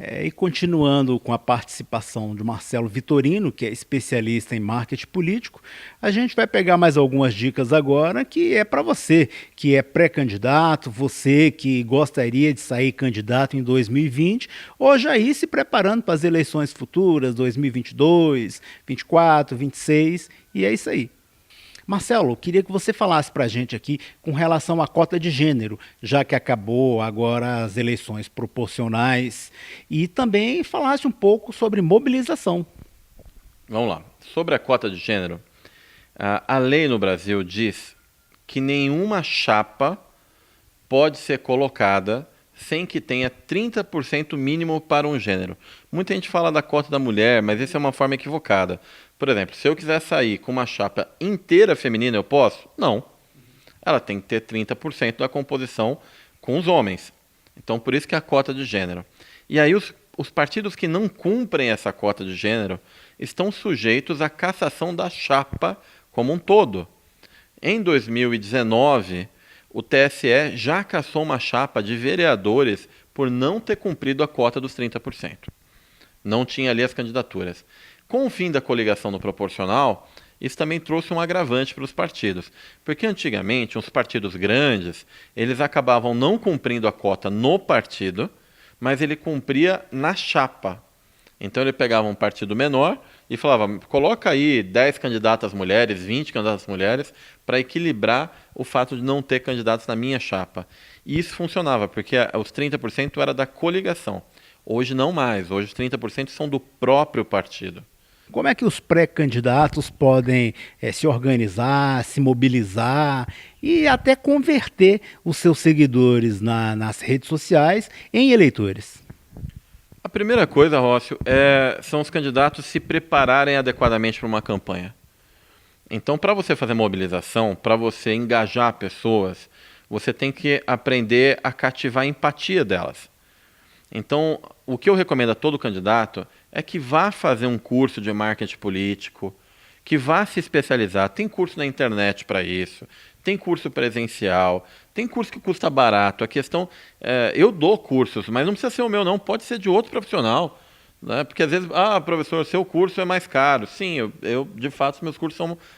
E continuando com a participação de Marcelo Vitorino, que é especialista em marketing político, a gente vai pegar mais algumas dicas agora, que é para você que é pré-candidato, você que gostaria de sair candidato em 2020, ou já ir se preparando para as eleições futuras, 2022, 24, 26, e é isso aí. Marcelo, queria que você falasse para a gente aqui com relação à cota de gênero, já que acabou agora as eleições proporcionais, e também falasse um pouco sobre mobilização. Vamos lá. Sobre a cota de gênero, a lei no Brasil diz que nenhuma chapa pode ser colocada sem que tenha 30% mínimo para um gênero. Muita gente fala da cota da mulher, mas isso é uma forma equivocada. Por exemplo, se eu quiser sair com uma chapa inteira feminina, eu posso? Não. Ela tem que ter 30% da composição com os homens. Então, por isso que é a cota de gênero. E aí, os partidos que não cumprem essa cota de gênero estão sujeitos à cassação da chapa como um todo. Em 2019, o TSE já cassou uma chapa de vereadores por não ter cumprido a cota dos 30%. Não tinha ali as candidaturas. Com o fim da coligação no proporcional, isso também trouxe um agravante para os partidos. Porque antigamente, os partidos grandes, eles acabavam não cumprindo a cota no partido, mas ele cumpria na chapa. Então ele pegava um partido menor e falava, coloca aí 10 candidatas mulheres, 20 candidatas mulheres, para equilibrar o fato de não ter candidatos na minha chapa. E isso funcionava, porque os 30% era da coligação. Hoje não mais, hoje os 30% são do próprio partido. Como é que os pré-candidatos podem se organizar, se mobilizar e até converter os seus seguidores nas redes sociais em eleitores? A primeira coisa, Rócio, são os candidatos se prepararem adequadamente para uma campanha. Então, para você fazer mobilização, para você engajar pessoas, você tem que aprender a cativar a empatia delas. Então, o que eu recomendo a todo candidato é que vá fazer um curso de marketing político, que vá se especializar. Tem curso na internet para isso, tem curso presencial, tem curso que custa barato. A questão, eu dou cursos, mas não precisa ser o meu não, pode ser de outro profissional. Né? Porque às vezes, professor, seu curso é mais caro. Sim, de fato, os meus cursos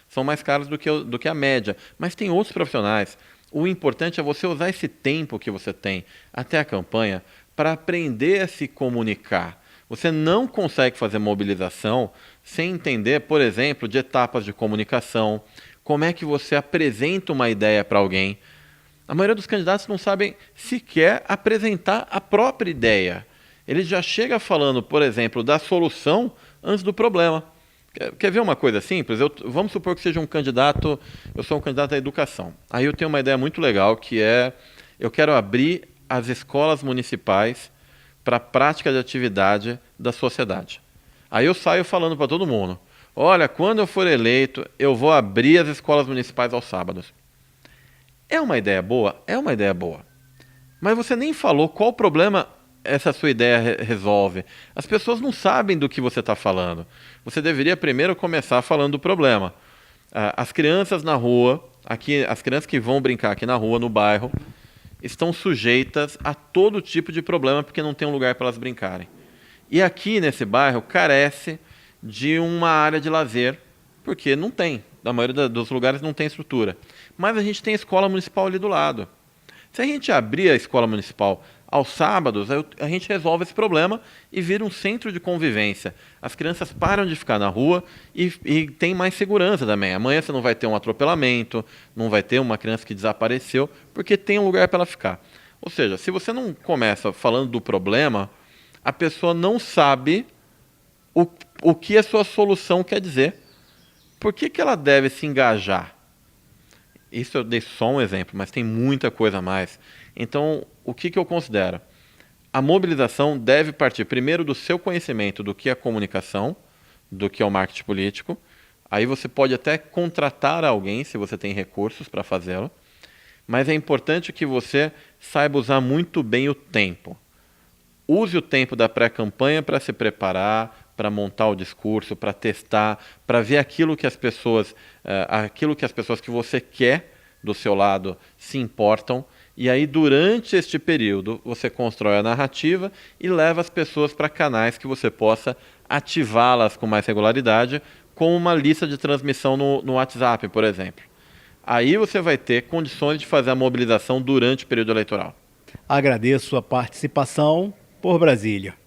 são mais caros do que a média. Mas tem outros profissionais. O importante é você usar esse tempo que você tem até a campanha para aprender a se comunicar. Você não consegue fazer mobilização sem entender, por exemplo, de etapas de comunicação, como é que você apresenta uma ideia para alguém. A maioria dos candidatos não sabem sequer apresentar a própria ideia. Ele já chega falando, por exemplo, da solução antes do problema. Quer ver uma coisa simples? Vamos supor que seja um candidato, eu sou um candidato à educação. Aí eu tenho uma ideia muito legal que eu quero abrir as escolas municipais para a prática de atividade da sociedade. Aí eu saio falando para todo mundo, olha, quando eu for eleito, eu vou abrir as escolas municipais aos sábados. É uma ideia boa? É uma ideia boa. Mas você nem falou qual problema essa sua ideia resolve. As pessoas não sabem do que você está falando. Você deveria primeiro começar falando do problema. As crianças na rua, as crianças que vão brincar aqui na rua, no bairro, estão sujeitas a todo tipo de problema porque não tem um lugar para elas brincarem. E aqui nesse bairro carece de uma área de lazer, porque não tem. Na maioria dos lugares não tem estrutura. Mas a gente tem a escola municipal ali do lado. Se a gente abrir a escola municipal aos sábados, a gente resolve esse problema e vira um centro de convivência. As crianças param de ficar na rua e tem mais segurança também. Amanhã você não vai ter um atropelamento, não vai ter uma criança que desapareceu, porque tem um lugar para ela ficar. Ou seja, se você não começa falando do problema, a pessoa não sabe o que a sua solução quer dizer. Por que ela deve se engajar? Isso eu dei só um exemplo, mas tem muita coisa a mais. Então, o que eu considero? A mobilização deve partir primeiro do seu conhecimento do que é comunicação, do que é o marketing político. Aí você pode até contratar alguém, se você tem recursos para fazê-lo. Mas é importante que você saiba usar muito bem o tempo. Use o tempo da pré-campanha para se preparar, para montar o discurso, para testar, para ver aquilo que as pessoas que você quer do seu lado se importam. E aí, durante este período, você constrói a narrativa e leva as pessoas para canais que você possa ativá-las com mais regularidade, com uma lista de transmissão no WhatsApp, por exemplo. Aí você vai ter condições de fazer a mobilização durante o período eleitoral. Agradeço a participação. Por Brasília.